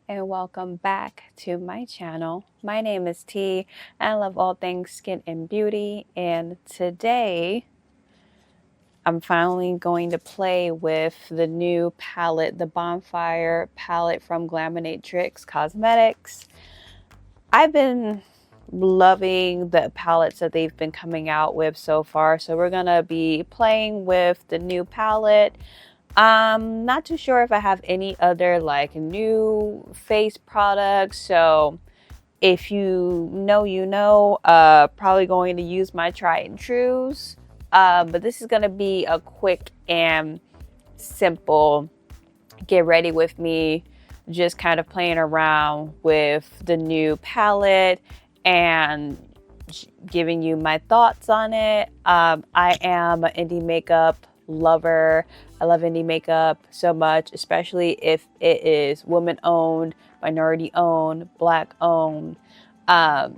and welcome back to my channel. My name is T and I love all things skin and beauty, and today I'm finally going to play with the new palette, the Bonfire palette from Glaminatrix Cosmetics. I've been loving the palettes that they've been coming out with so far, so we're gonna be playing with the new palette. I'm not too sure if I have any other like new face products, so if you know, probably going to use my try and trues. But this is gonna be a quick and simple get ready with me, just kind of playing around with the new palette and giving you my thoughts on it. I am an indie makeup lover. I love indie makeup so much, especially if it is woman owned, minority owned, black owned.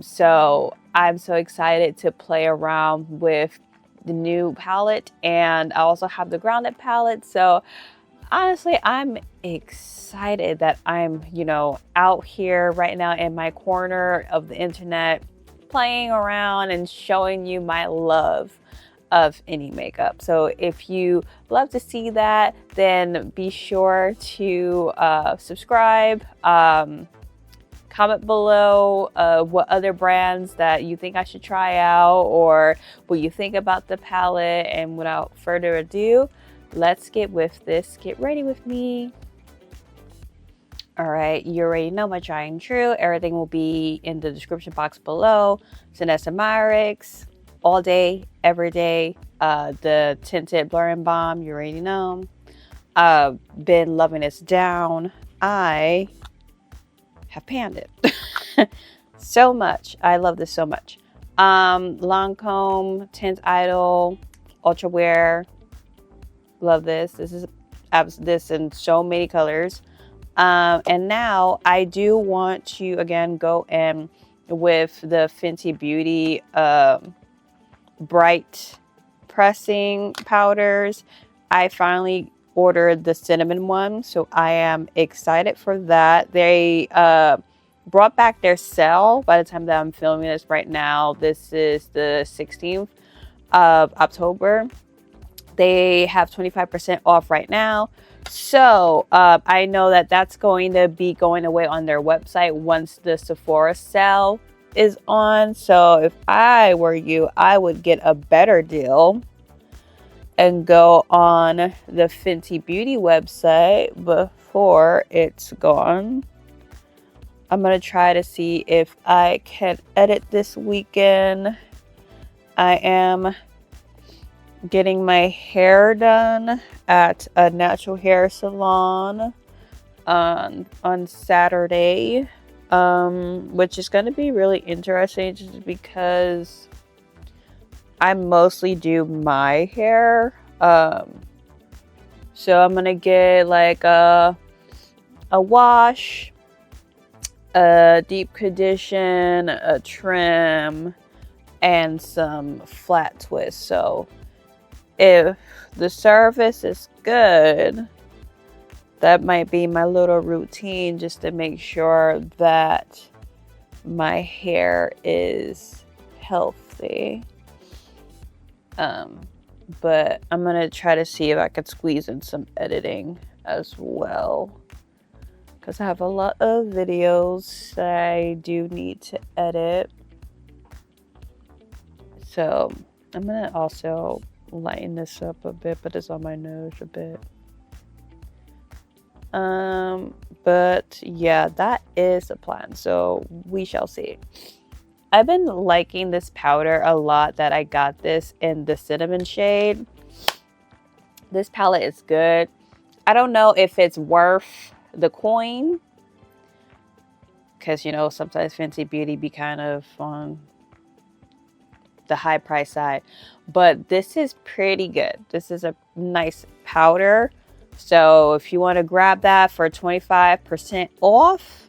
So I'm so excited to play around with the new palette, and I also have the grounded palette. So honestly, I'm excited that I'm, out here right now in my corner of the internet playing around and showing you my love of indie makeup. So if you love to see that, then be sure to subscribe, comment below what other brands that you think I should try out or what you think about the palette. And without further ado, let's get with this. Get ready with me. All right, you already know my try and true. Everything will be in the description box below. Malassezia, all day, every day. The tinted blurring balm, you already know. Been loving this down. I have panned it so much. I love this so much. LANCOME Teint Idole Ultra Wear. Love this. This is this in so many colors. And now I do want to again go in with the Fenty Beauty bright pressing powders. I finally ordered the cinnamon one, so I am excited for that. They brought back their sale by the time that I'm filming this right now. This is the 16th of October. They have 25% off right now. So I know that that's going to be going away on their website once the Sephora sale is on. So if I were you, I would get a better deal and go on the Fenty Beauty website before it's gone. I'm going to try to see if I can edit this weekend. I am getting my hair done at a natural hair salon on Saturday, which is going to be really interesting just because I mostly do my hair. So I'm gonna get like a wash, a deep condition, a trim, and some flat twists. So if the surface is good, that might be my little routine just to make sure that my hair is healthy. But I'm gonna try to see if I could squeeze in some editing as well, because I have a lot of videos that I do need to edit. So I'm gonna also lighten this up a bit, but it's on my nose a bit. But yeah, that is the plan, so we shall see. I've been liking this powder a lot that I got this in the cinnamon shade. This palette is good. I don't know if it's worth the coin, because sometimes Fenty Beauty be kind of on the high price side, but this is pretty good. This is a nice powder, so if you want to grab that for 25% off,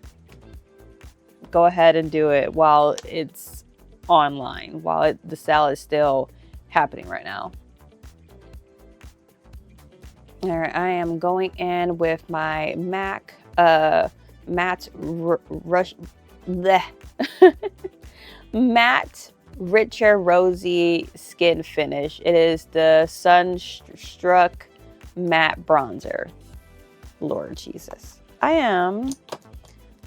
go ahead and do it while it's online, while the sale is still happening right now. All right, I am going in with my MAC matte matte richer rosy skin finish. It is the Sunstruck matte bronzer. Lord Jesus, I am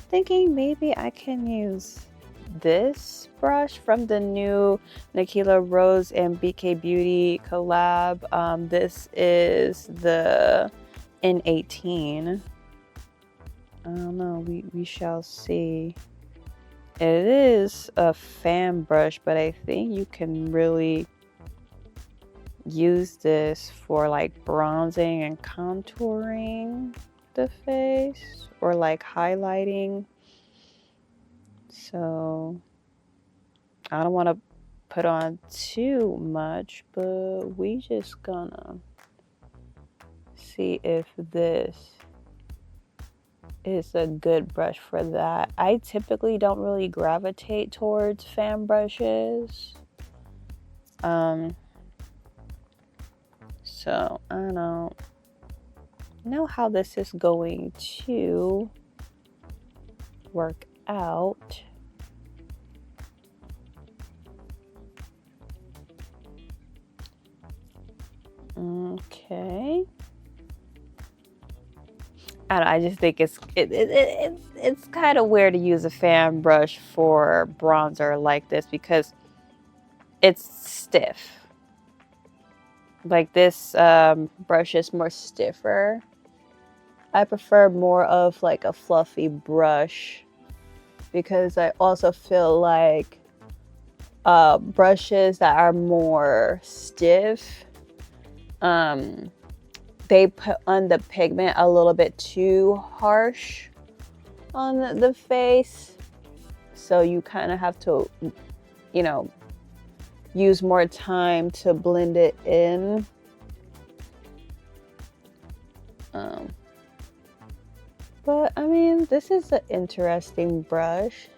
thinking maybe I can use this brush from the new Nikki Rose and BK Beauty collab. This is the N18. I don't know, we shall see. It is a fan brush, but I think you can really use this for like bronzing and contouring the face, or like highlighting. So I don't want to put on too much, but we just gonna see if this is a good brush for that. I typically don't really gravitate towards fan brushes. So I don't know how this is going to work out. Okay. I just think it's kind of weird to use a fan brush for bronzer like this because it's stiff. Like this brush is more stiffer. I prefer more of like a fluffy brush because I also feel like brushes that are more stiff, they put on the pigment a little bit too harsh on the face. So you kind of have to, you know, use more time to blend it in. But I mean, this is an interesting brush.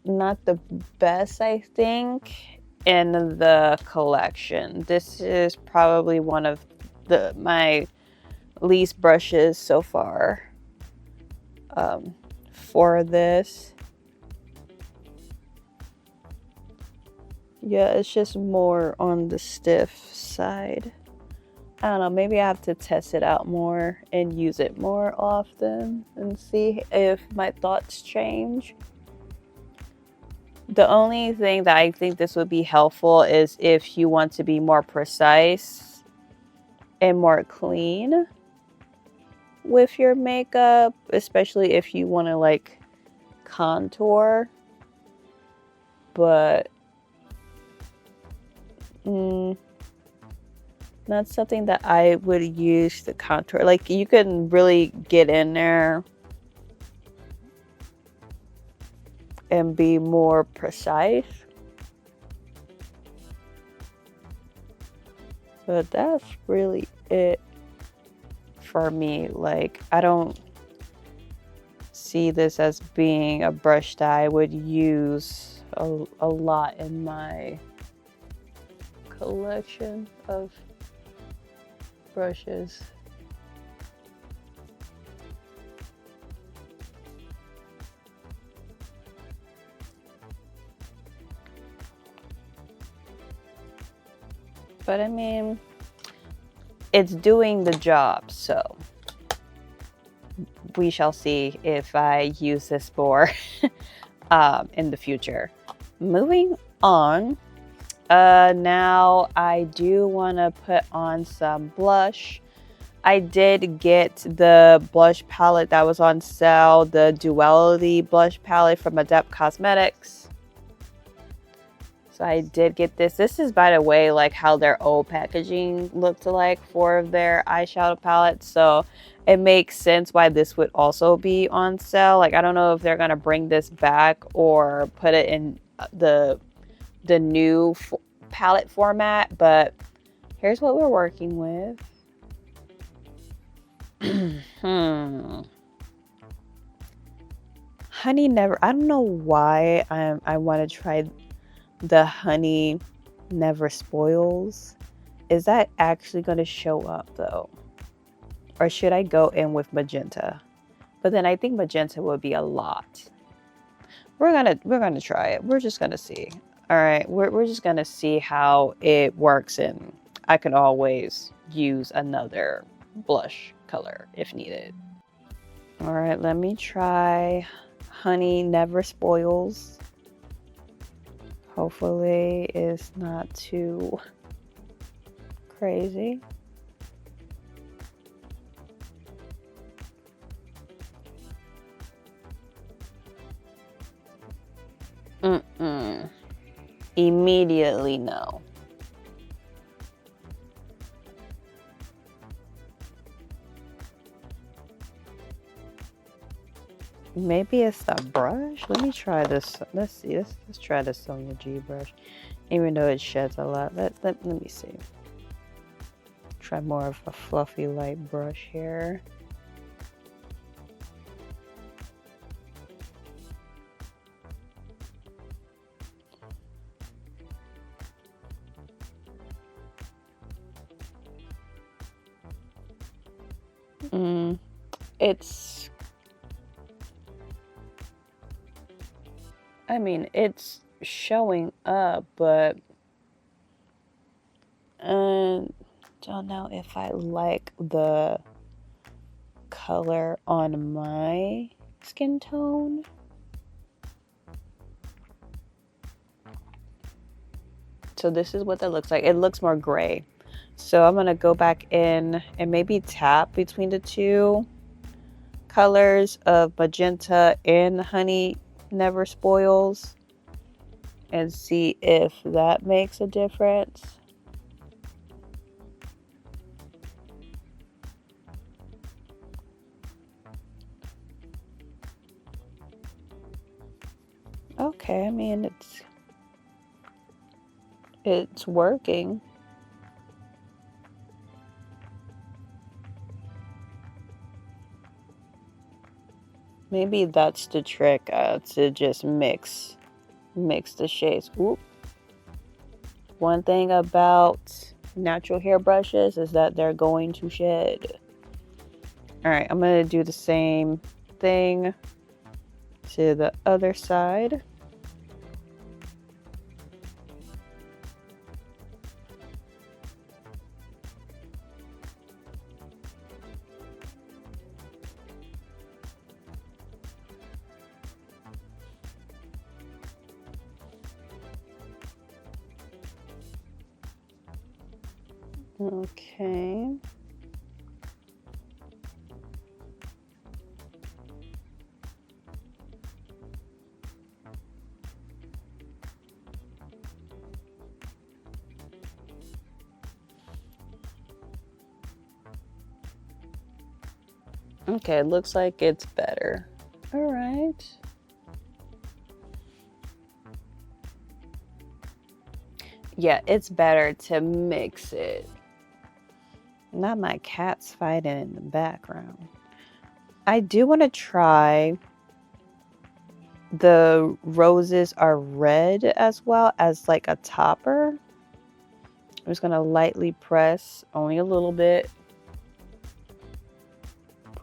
Not the best, I think, in the collection. This is probably one of my least brushes so far for this. Yeah, it's just more on the stiff side. I don't know, maybe I have to test it out more and use it more often and see if my thoughts change. The only thing that I think this would be helpful is if you want to be more precise and more clean with your makeup, especially if you want to like contour. But not something that I would use to contour. Like you can really get in there and be more precise. But that's really it for me. Like I don't see this as being a brush that I would use a lot in my collection of brushes. But I mean, it's doing the job, so we shall see if I use this more in the future. Moving on. Now I do want to put on some blush. I did get the blush palette that was on sale, the Duality blush palette from Adept Cosmetics. So I did get this. This is, by the way, like how their old packaging looked like for their eyeshadow palette. So it makes sense why this would also be on sale. Like I don't know if they're gonna bring this back or put it in the new palette format, but here's what we're working with. Honey Never, I don't know why I want to try the Honey Never Spoils. Is that actually going to show up though? Or should I go in with magenta? But then I think magenta would be a lot. We're gonna try it. We're just gonna see. All right, we're just gonna see how it works, and I can always use another blush color if needed. All right, let me try Honey Never Spoils. Hopefully it's not too crazy. Immediately no. Maybe it's the brush. Let me try this. Let's see. Let's try the Sonia G brush. Even though it sheds a lot. Let me see. Try more of a fluffy light brush here. It's, I mean, it's showing up, but don't know if I like the color on my skin tone. So this is what that looks like. It looks more gray. So I'm gonna go back in and maybe tap between the two colors of magenta and Honey Never Spoils and see if that makes a difference. Okay, I mean it's working. Maybe that's the trick, to just mix the shades. Oop. One thing about natural hair brushes is that they're going to shed. All right, I'm gonna do the same thing to the other side. Okay. Okay, it looks like it's better. All right. Yeah, it's better to mix it. Not my cats fighting in the background. I do want to try the Roses Are Red as well as like a topper. I'm just going to lightly press, only a little bit.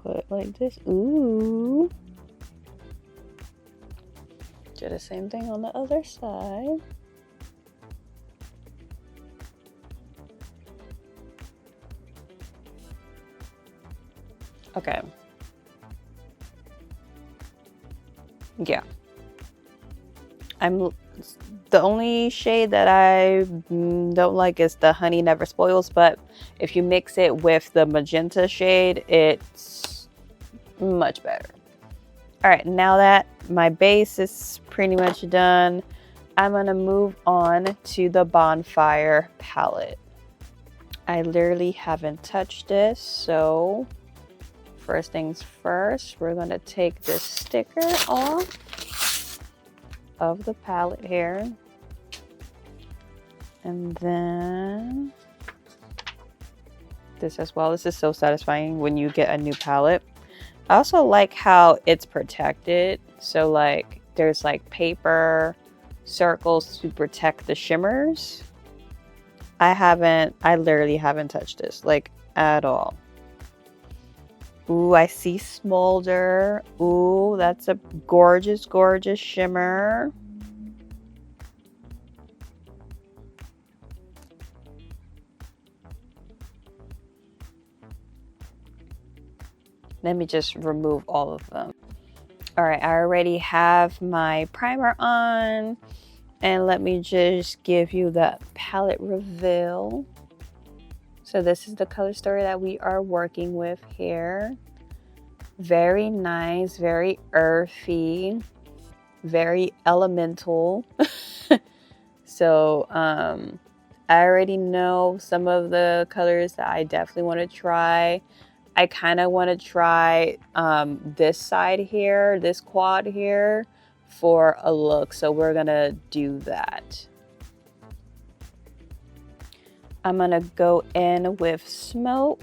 Put it like this. Ooh. Do the same thing on the other side. Okay. Yeah. The only shade that I don't like is the Honey Never Spoils, but if you mix it with the magenta shade, it's much better. All right, now that my base is pretty much done, I'm gonna move on to the Bonfire palette. I literally haven't touched this, so first things first, we're gonna take this sticker off of the palette here. And then this as well. This is so satisfying when you get a new palette. I also like how it's protected. So like there's like paper circles to protect the shimmers. I literally haven't touched this like at all. Ooh, I see Smolder. Ooh, that's a gorgeous, gorgeous shimmer. Let me just remove all of them. All right, I already have my primer on. And let me just give you the palette reveal. So this is the color story that we are working with here. Very nice, very earthy, very elemental. So I already know some of the colors that I definitely want to try. I kind of want to try this side here, this quad here, for a look. So we're gonna do that. I'm gonna go in with Smoke.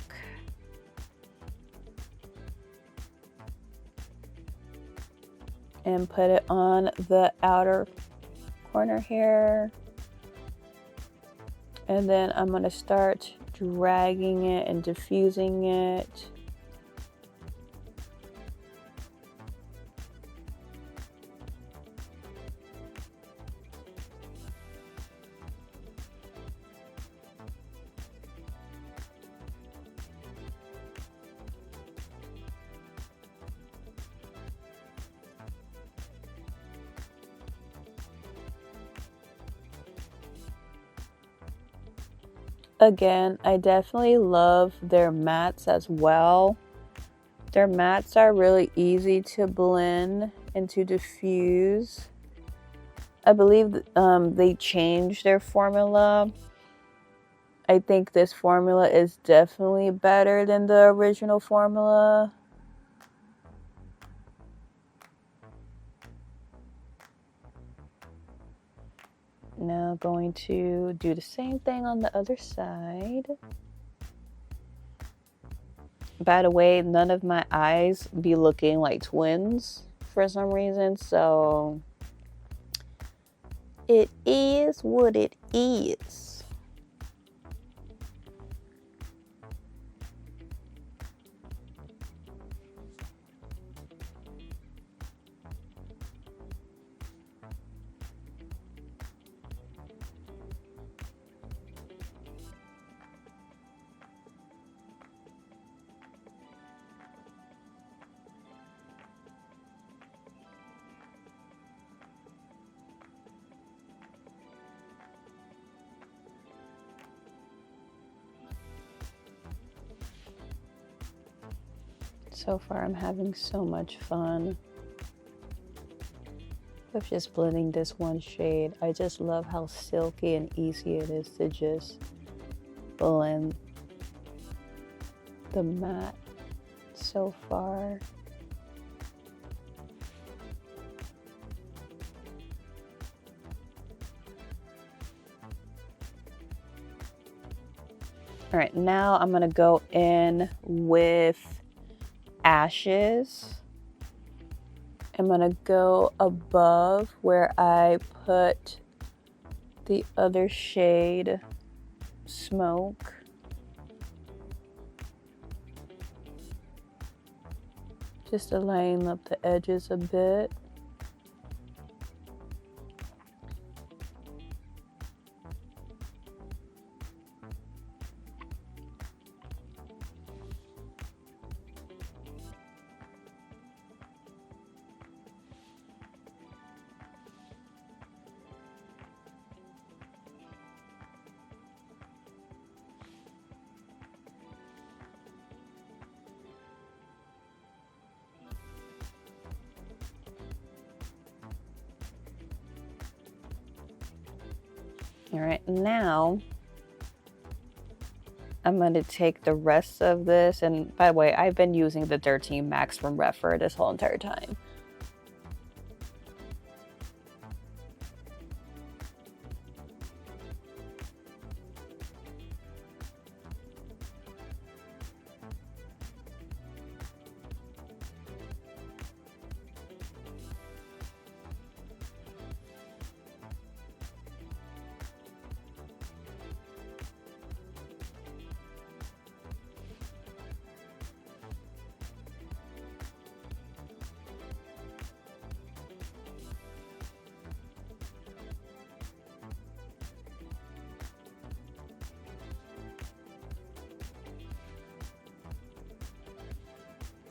And put it on the outer corner here. And then I'm gonna start dragging it and diffusing it. Again, I definitely love their mattes as well. Their mattes are really easy to blend and to diffuse. I believe they changed their formula. I think this formula is definitely better than the original formula. Now going to do the same thing on the other side. By the way, none of my eyes be looking like twins for some reason, so it is what it is. So far, I'm having so much fun with just blending this one shade. I just love how silky and easy it is to just blend the matte so far. All right, now I'm gonna go in with Ashes. I'm gonna go above where I put the other shade, Smoke. Just to line up the edges a bit. All right, now I'm going to take the rest of this, and by the way, I've been using the 13 Max from Redford this whole entire time.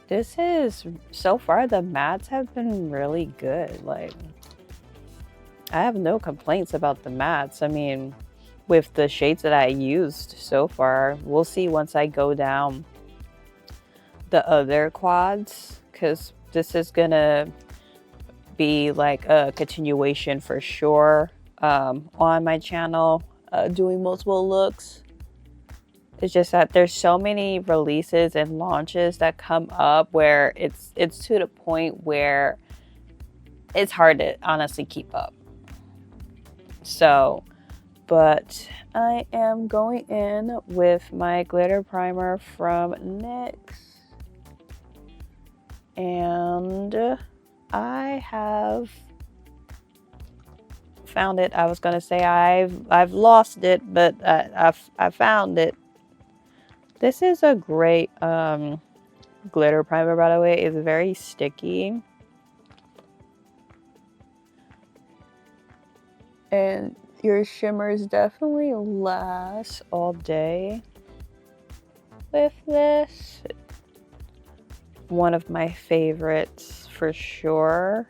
This is, so far the mattes have been really good. Like, I have no complaints about the mattes. I mean, with the shades that I used so far, we'll see once I go down the other quads, because this is gonna be like a continuation for sure on my channel, doing multiple looks. It's just that there's so many releases and launches that come up where it's to the point where it's hard to honestly keep up. So, but I am going in with my glitter primer from NYX. And I have found it. I was gonna say I've lost it, but I found it. This is a great glitter primer, by the way. It's very sticky. And your shimmers definitely last all day with this. One of my favorites for sure.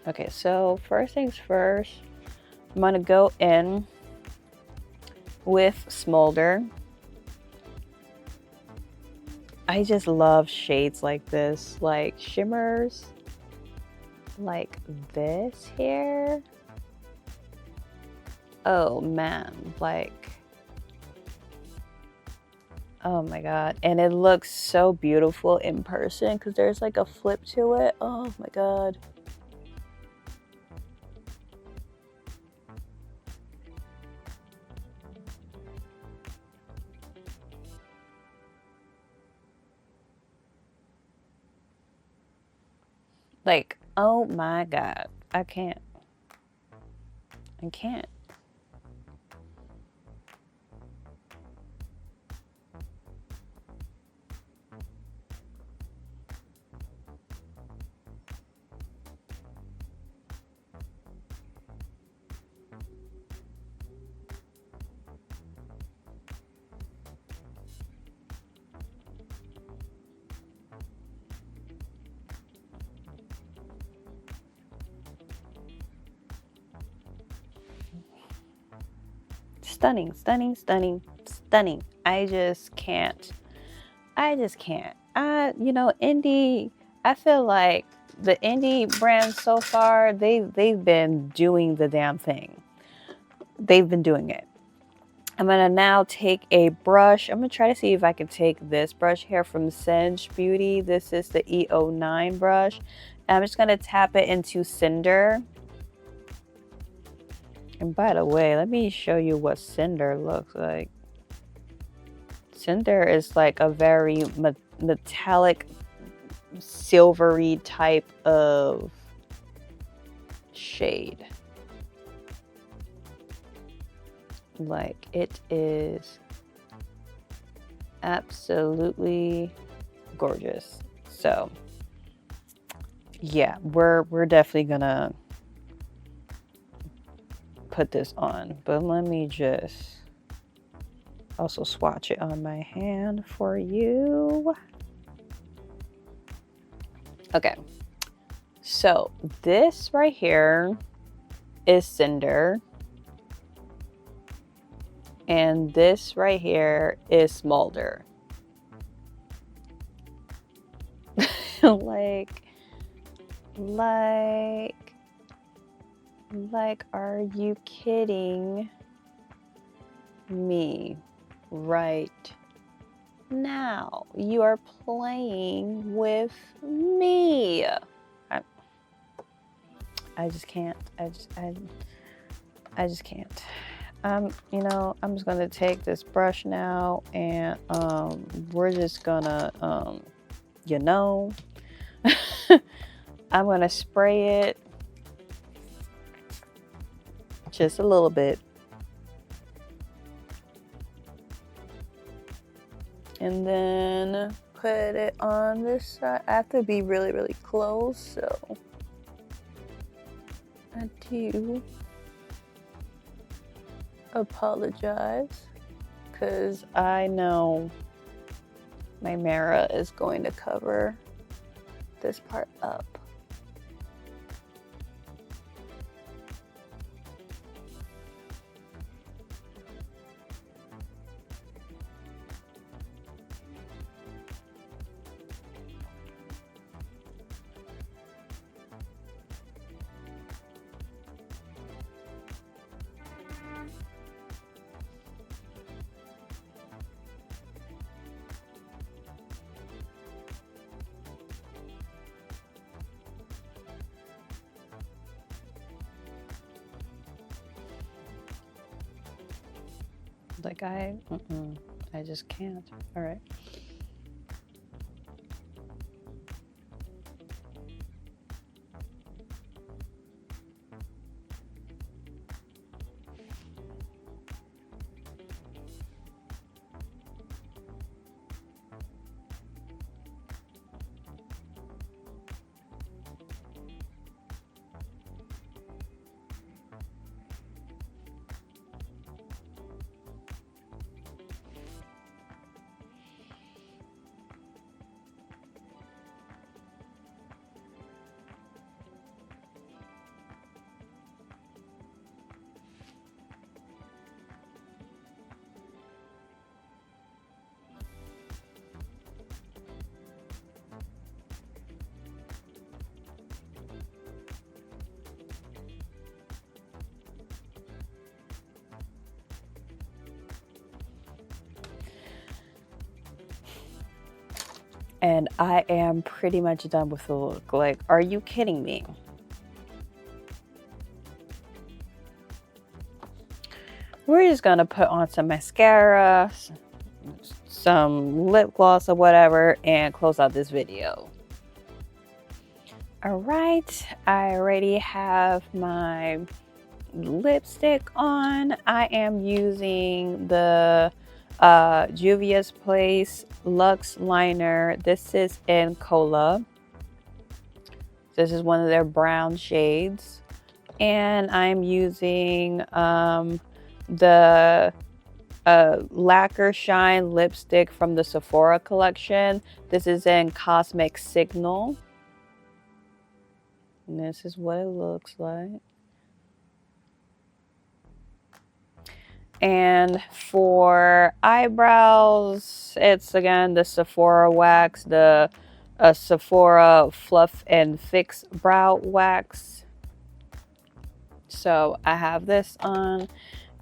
Okay, so first things first, I'm gonna go in with Smolder. I just love shades like this, like shimmers like this here. Oh man, like, oh my god. And it looks so beautiful in person because there's like a flip to it. Oh my god. Like, oh my god, I can't. Stunning, stunning, stunning, stunning. I just can't. You know, indie, I feel like the indie brands so far, they've been doing the damn thing. They've been doing it. I'm gonna now take a brush. I'm gonna try to see if I can take this brush here from Senge Beauty. This is the E09 brush. And I'm just gonna tap it into Cinder. And by the way, let me show you what Cinder looks like. Cinder is like a very metallic, silvery type of shade. Like, it is absolutely gorgeous. So yeah, we're definitely gonna put this on, but let me just also swatch it on my hand for you. Okay, so this right here is Cinder, and this right here is Smolder. like, are you kidding me right now? You are playing with me. I just can't. I just can't. You know, I'm just gonna take this brush now, and we're just gonna you know, I'm gonna spray it just a little bit, and then put it on this side. I have to be really, really close, so I do apologize because I know my mirror is going to cover this part up. Like I just can't. All right. And I am pretty much done with the look. Like, are you kidding me? We're just gonna put on some mascara, some lip gloss or whatever, and close out this video. All right, I already have my lipstick on. I am using the Juvia's Place Luxe Liner. This is in Cola. This is one of their brown shades. And I'm using the Lacquer Shine lipstick from the Sephora collection. This is in Cosmic Signal. And this is what it looks like. And for eyebrows, it's again the Sephora wax, the Sephora Fluff and Fix Brow Wax. So I have this on,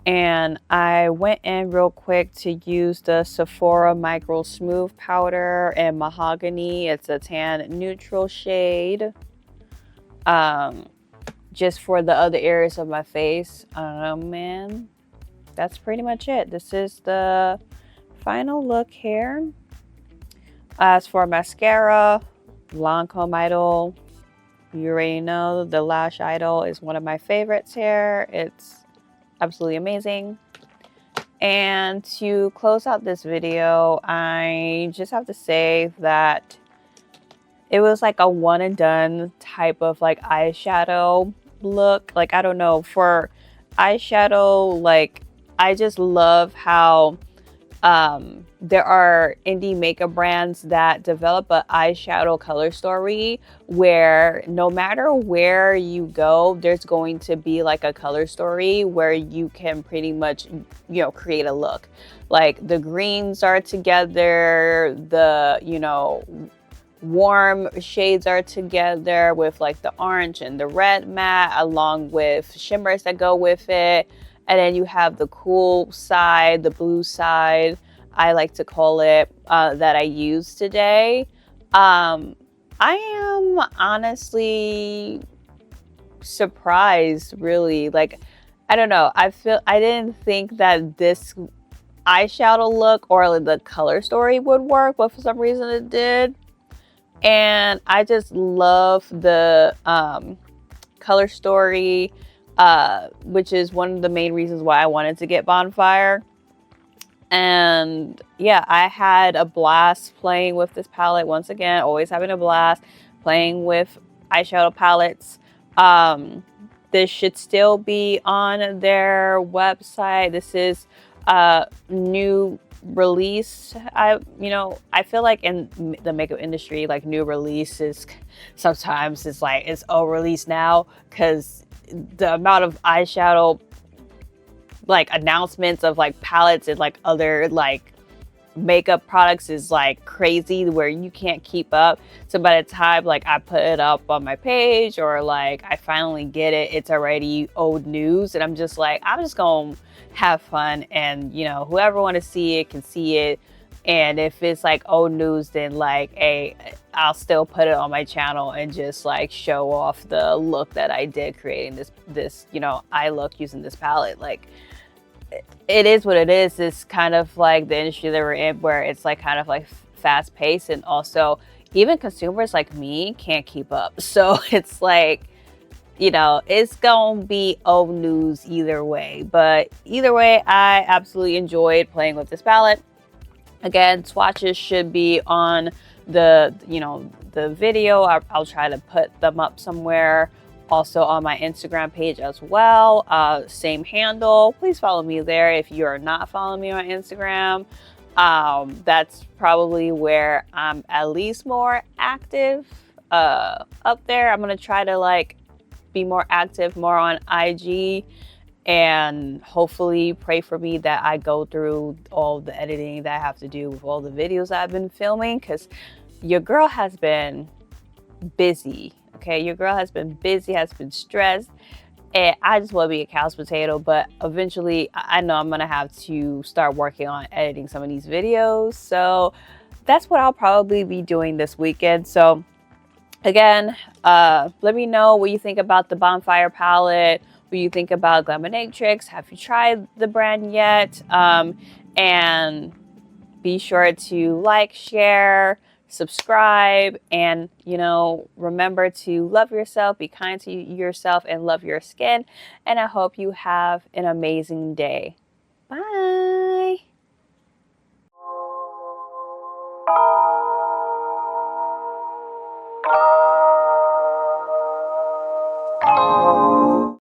and I went in real quick to use the Sephora Micro Smooth Powder in Mahogany. It's a tan neutral shade. Just for the other areas of my face. Man, that's pretty much it. This is the final look here. As for mascara, LANCOME Idole. You already know the Lash Idole is one of my favorites here. It's absolutely amazing. And to close out this video, I just have to say that it was like a one and done type of like eyeshadow look. Like, I don't know, for eyeshadow, like, I just love how there are indie makeup brands that develop an eyeshadow color story where no matter where you go, there's going to be like a color story where you can pretty much, you know, create a look. Like the greens are together, the, you know, warm shades are together with like the orange and the red matte along with shimmers that go with it. And then you have the cool side, the blue side, I like to call it, that I used today. I am honestly surprised, really. Like, I don't know. I didn't think that this eyeshadow look or the color story would work, but for some reason it did. And I just love the color story. Which is one of the main reasons why I wanted to get Bonfire. And yeah, I had a blast playing with this palette. Once again, always having a blast playing with eyeshadow palettes. This should still be on their website. This is a new release. I feel like in the makeup industry, like new releases sometimes it's like it's release now, because the amount of eyeshadow like announcements of like palettes and like other like makeup products is like crazy, where you can't keep up. So by the time like I put it up on my page, or like I finally get it, it's already old news, and I'm just like, I'm just gonna have fun, and you know, whoever want to see it can see it. And if it's like old news, then like, hey, I'll still put it on my channel and just like show off the look that I did creating this eye look using this palette. Like, it is what it is. It's kind of like the industry that we're in, where it's like kind of like fast paced, and also even consumers like me can't keep up. So it's like, it's gonna be old news either way. But either way, I absolutely enjoyed playing with this palette. Again, swatches should be on the video. I'll try to put them up somewhere. Also on my Instagram page as well. Same handle. Please follow me there if you are not following me on Instagram. That's probably where I'm at least more active up there. I'm gonna try to like be more active more on IG, and hopefully pray for me that I go through all the editing that I have to do with all the videos I've been filming, because your girl has been busy. Okay, your girl has been busy, has been stressed, and I just want to be a couch potato. But eventually, I know I'm gonna have to start working on editing some of these videos. So that's what I'll probably be doing this weekend. So again, let me know what you think about the Bonfire palette. What you think about Glaminatrix? Have you tried the brand yet? And be sure to like, share, subscribe, and remember to love yourself, be kind to yourself, and love your skin. And I hope you have an amazing day. Bye.